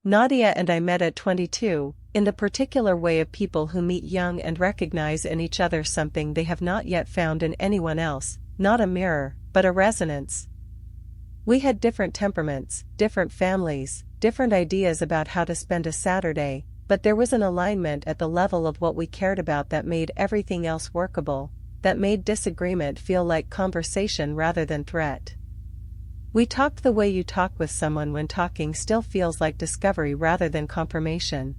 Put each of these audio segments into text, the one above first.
Nadia and I met at 22, in the particular way of people who meet young and recognize in each other something they have not yet found in anyone else, not a mirror, but a resonance. We had different temperaments, different families, different ideas about how to spend a Saturday, but there was an alignment at the level of what we cared about that made everything else workable, that made disagreement feel like conversation rather than threat. We talked the way you talk with someone when talking still feels like discovery rather than confirmation.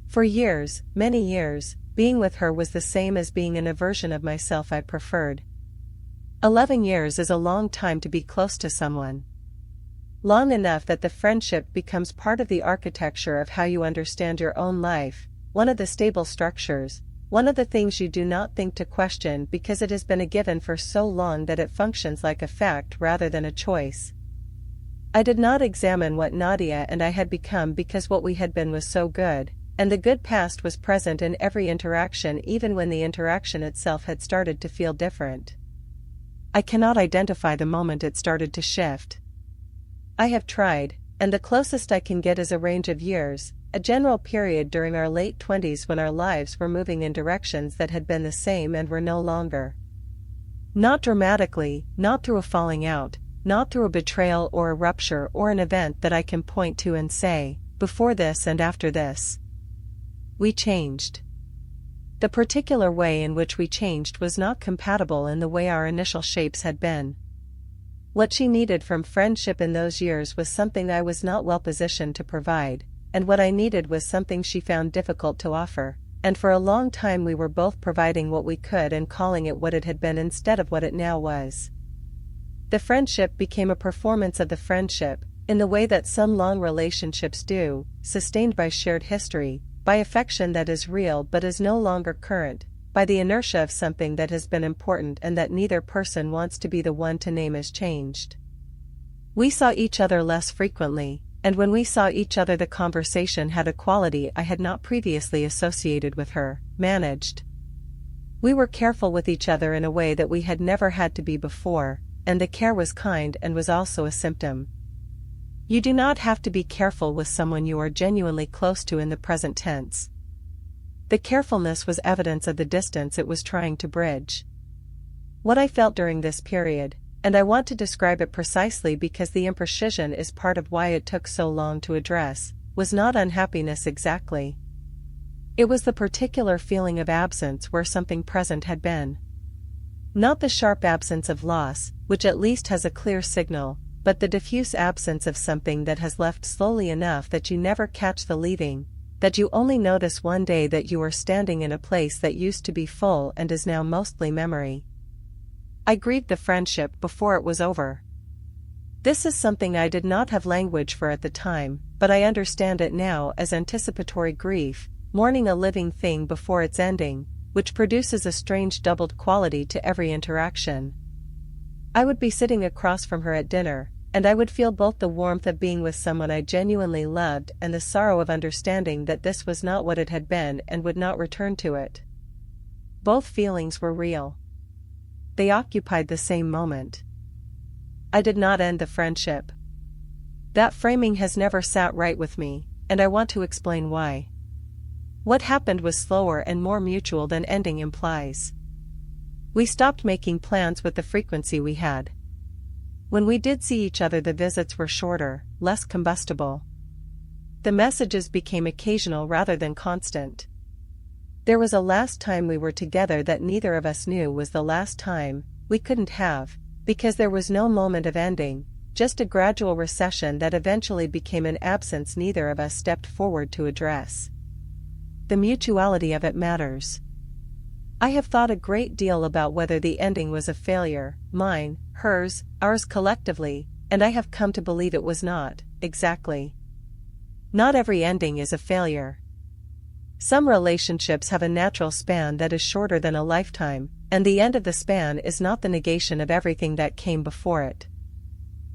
For years, many years, being with her was the same as being in a version of myself I preferred. 11 years is a long time to be close to someone. Long enough that the friendship becomes part of the architecture of how you understand your own life, one of the stable structures, one of the things you do not think to question because it has been a given for so long that it functions like a fact rather than a choice. I did not examine what Nadia and I had become because what we had been was so good, and the good past was present in every interaction even when the interaction itself had started to feel different. I cannot identify the moment it started to shift. I have tried, and the closest I can get is a range of years, a general period during our late 20s when our lives were moving in directions that had been the same and were no longer. Not dramatically, not through a falling out, not through a betrayal or a rupture or an event that I can point to and say, before this and after this. We changed. The particular way in which we changed was not compatible in the way our initial shapes had been. What she needed from friendship in those years was something I was not well positioned to provide, and what I needed was something she found difficult to offer, and for a long time we were both providing what we could and calling it what it had been instead of what it now was. The friendship became a performance of the friendship, in the way that some long relationships do, sustained by shared history, by affection that is real but is no longer current, by the inertia of something that has been important and that neither person wants to be the one to name as changed. We saw each other less frequently, and when we saw each other the conversation had a quality I had not previously associated with her, managed. We were careful with each other in a way that we had never had to be before, and the care was kind and was also a symptom. You do not have to be careful with someone you are genuinely close to in the present tense. The carefulness was evidence of the distance it was trying to bridge. What I felt during this period, and I want to describe it precisely because the imprecision is part of why it took so long to address, was not unhappiness exactly. It was the particular feeling of absence where something present had been. Not the sharp absence of loss, which at least has a clear signal, but the diffuse absence of something that has left slowly enough that you never catch the leaving, that you only notice one day that you are standing in a place that used to be full and is now mostly memory. I grieved the friendship before it was over. This is something I did not have language for at the time, but I understand it now as anticipatory grief, mourning a living thing before its ending, which produces a strange doubled quality to every interaction. I would be sitting across from her at dinner, and I would feel both the warmth of being with someone I genuinely loved and the sorrow of understanding that this was not what it had been and would not return to it. Both feelings were real. They occupied the same moment. I did not end the friendship. That framing has never sat right with me, and I want to explain why. What happened was slower and more mutual than ending implies. We stopped making plans with the frequency we had. When we did see each other, the visits were shorter, less combustible. The messages became occasional rather than constant. There was a last time we were together that neither of us knew was the last time. We couldn't have, because there was no moment of ending, just a gradual recession that eventually became an absence neither of us stepped forward to address. The mutuality of it matters. I have thought a great deal about whether the ending was a failure, mine, hers, ours collectively, and I have come to believe it was not, exactly. Not every ending is a failure. Some relationships have a natural span that is shorter than a lifetime, and the end of the span is not the negation of everything that came before it.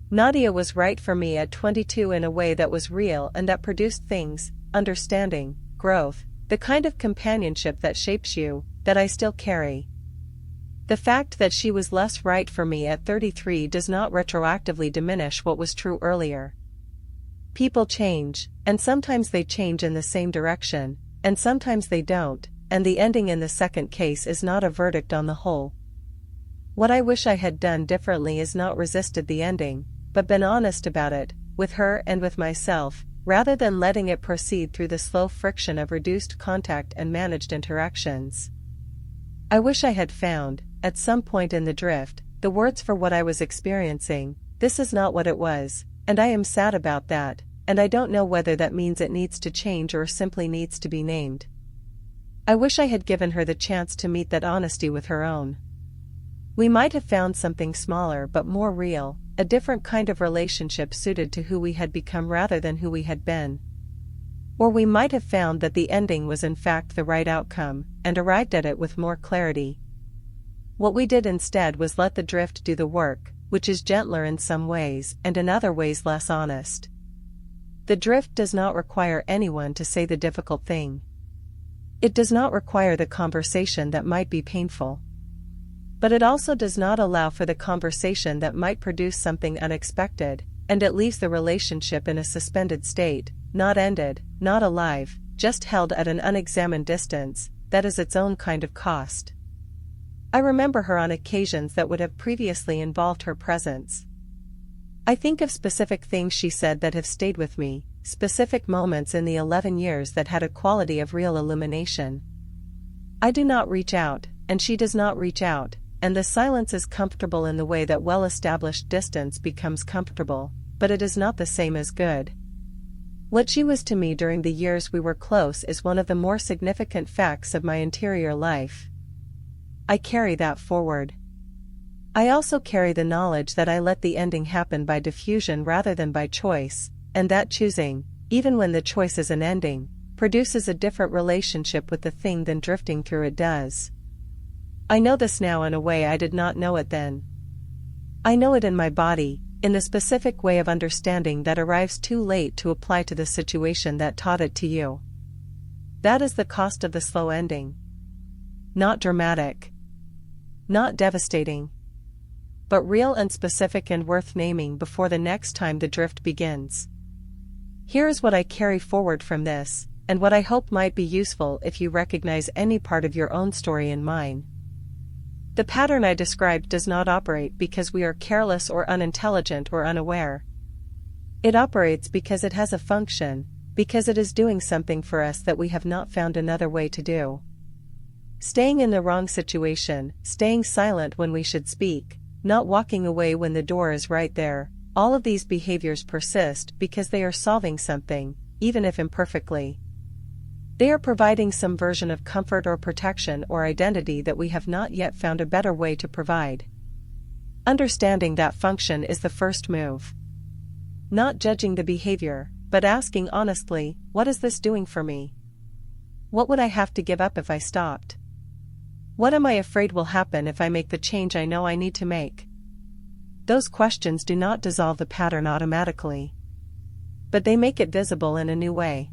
Nadia was right for me at 22 in a way that was real and that produced things, understanding, growth, the kind of companionship that shapes you, that I still carry. The fact that she was less right for me at 33 does not retroactively diminish what was true earlier. People change, and sometimes they change in the same direction, and sometimes they don't, and the ending in the second case is not a verdict on the whole. What I wish I had done differently is not resisted the ending, but been honest about it, with her and with myself, rather than letting it proceed through the slow friction of reduced contact and managed interactions. I wish I had found, at some point in the drift, the words for what I was experiencing. This is not what it was, and I am sad about that, and I don't know whether that means it needs to change or simply needs to be named. I wish I had given her the chance to meet that honesty with her own. We might have found something smaller but more real, a different kind of relationship suited to who we had become rather than who we had been. Or we might have found that the ending was in fact the right outcome, and arrived at it with more clarity. What we did instead was let the drift do the work, which is gentler in some ways and in other ways less honest. The drift does not require anyone to say the difficult thing. It does not require the conversation that might be painful. But it also does not allow for the conversation that might produce something unexpected, and it leaves the relationship in a suspended state, not ended, not alive, just held at an unexamined distance. That is its own kind of cost. I remember her on occasions that would have previously involved her presence. I think of specific things she said that have stayed with me, specific moments in the 11 years that had a quality of real illumination. I do not reach out, and she does not reach out, and the silence is comfortable in the way that well-established distance becomes comfortable, but it is not the same as good. What she was to me during the years we were close is one of the more significant facts of my interior life. I carry that forward. I also carry the knowledge that I let the ending happen by diffusion rather than by choice, and that choosing, even when the choice is an ending, produces a different relationship with the thing than drifting through it does. I know this now in a way I did not know it then. I know it in my body, in the specific way of understanding that arrives too late to apply to the situation that taught it to you. That is the cost of the slow ending. Not dramatic. Not devastating. But real and specific and worth naming before the next time the drift begins. Here is what I carry forward from this, and what I hope might be useful if you recognize any part of your own story in mine. The pattern I described does not operate because we are careless or unintelligent or unaware. It operates because it has a function, because it is doing something for us that we have not found another way to do. Staying in the wrong situation, staying silent when we should speak, not walking away when the door is right there, all of these behaviors persist because they are solving something, even if imperfectly. They are providing some version of comfort or protection or identity that we have not yet found a better way to provide. Understanding that function is the first move. Not judging the behavior, but asking honestly, what is this doing for me? What would I have to give up if I stopped? What am I afraid will happen if I make the change I know I need to make? Those questions do not dissolve the pattern automatically. But they make it visible in a new way.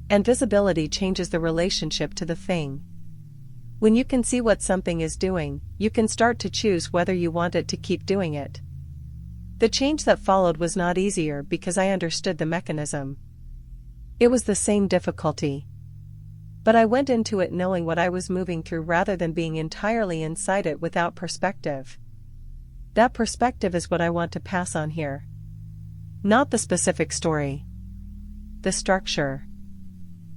And visibility changes the relationship to the thing. When you can see what something is doing, you can start to choose whether you want it to keep doing it. The change that followed was not easier because I understood the mechanism. It was the same difficulty. But I went into it knowing what I was moving through rather than being entirely inside it without perspective. That perspective is what I want to pass on here. Not the specific story. The structure.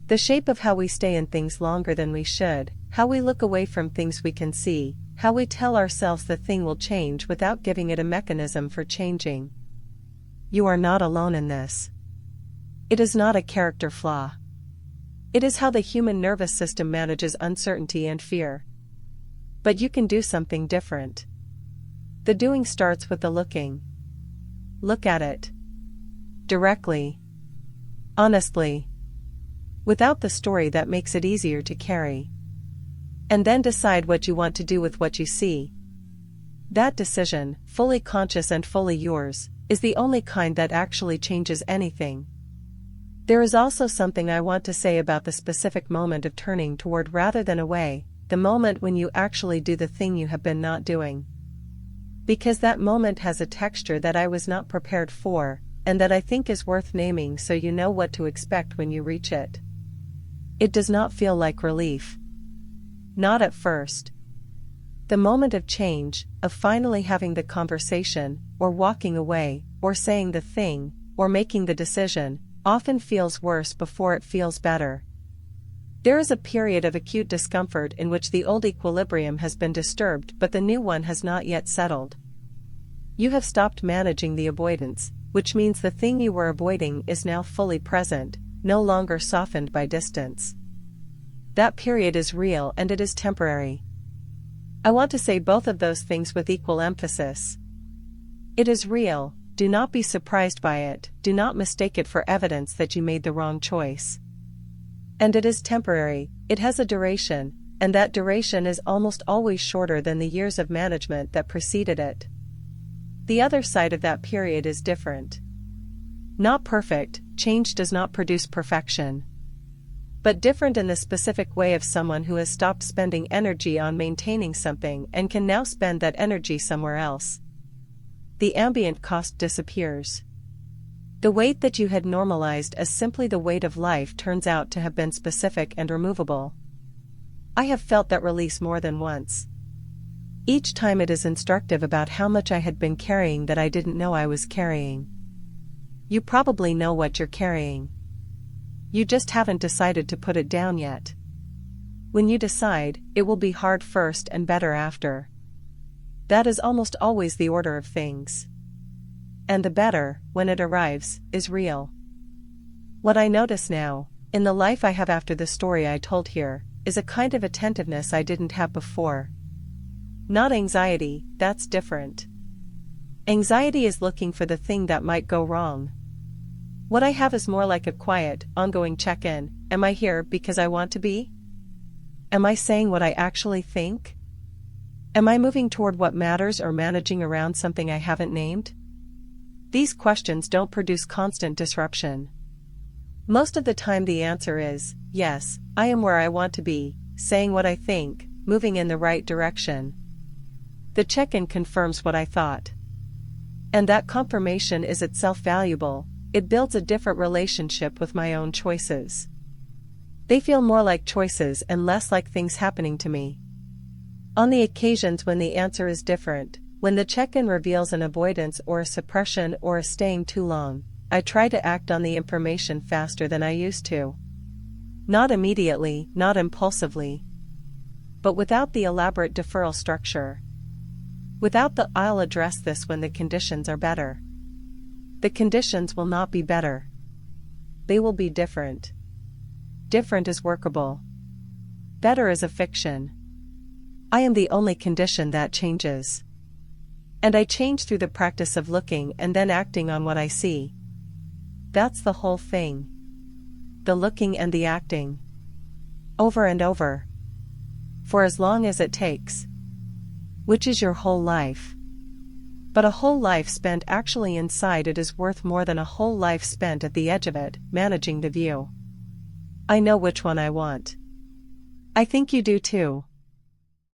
The shape of how we stay in things longer than we should, how we look away from things we can see, how we tell ourselves the thing will change without giving it a mechanism for changing. You are not alone in this. It is not a character flaw. It is how the human nervous system manages uncertainty and fear. But you can do something different. The doing starts with the looking. Look at it. Directly. Honestly. Without the story that makes it easier to carry. And then decide what you want to do with what you see. That decision, fully conscious and fully yours, is the only kind that actually changes anything. There is also something I want to say about the specific moment of turning toward rather than away, the moment when you actually do the thing you have been not doing. Because that moment has a texture that I was not prepared for, and that I think is worth naming so you know what to expect when you reach it. It does not feel like relief. Not at first. The moment of change, of finally having the conversation, or walking away, or saying the thing, or making the decision, often feels worse before it feels better. There is a period of acute discomfort in which the old equilibrium has been disturbed but the new one has not yet settled. You have stopped managing the avoidance, which means the thing you were avoiding is now fully present, no longer softened by distance. That period is real and it is temporary. I want to say both of those things with equal emphasis. It is real, do not be surprised by it, do not mistake it for evidence that you made the wrong choice. And it is temporary, it has a duration, and that duration is almost always shorter than the years of management that preceded it. The other side of that period is different. Not perfect, change does not produce perfection. But different in the specific way of someone who has stopped spending energy on maintaining something and can now spend that energy somewhere else. The ambient cost disappears. The weight that you had normalized as simply the weight of life turns out to have been specific and removable. I have felt that release more than once. Each time it is instructive about how much I had been carrying that I didn't know I was carrying. You probably know what you're carrying. You just haven't decided to put it down yet. When you decide, it will be hard first and better after. That is almost always the order of things. And the better, when it arrives, is real. What I notice now, in the life I have after the story I told here, is a kind of attentiveness I didn't have before. Not anxiety, that's different. Anxiety is looking for the thing that might go wrong. What I have is more like a quiet, ongoing check-in. Am I here because I want to be? Am I saying what I actually think? Am I moving toward what matters or managing around something I haven't named? These questions don't produce constant disruption. Most of the time the answer is, yes, I am where I want to be, saying what I think, moving in the right direction. The check-in confirms what I thought. And that confirmation is itself valuable, it builds a different relationship with my own choices. They feel more like choices and less like things happening to me. On the occasions when the answer is different, when the check-in reveals an avoidance or a suppression or a staying too long, I try to act on the information faster than I used to. Not immediately, not impulsively. But without the elaborate deferral structure. Without the "I'll address this when the conditions are better." The conditions will not be better. They will be different. Different is workable. Better is a fiction. I am the only condition that changes. And I change through the practice of looking and then acting on what I see. That's the whole thing. The looking and the acting. Over and over. For as long as it takes. Which is your whole life. But a whole life spent actually inside it is worth more than a whole life spent at the edge of it, managing the view. I know which one I want. I think you do too.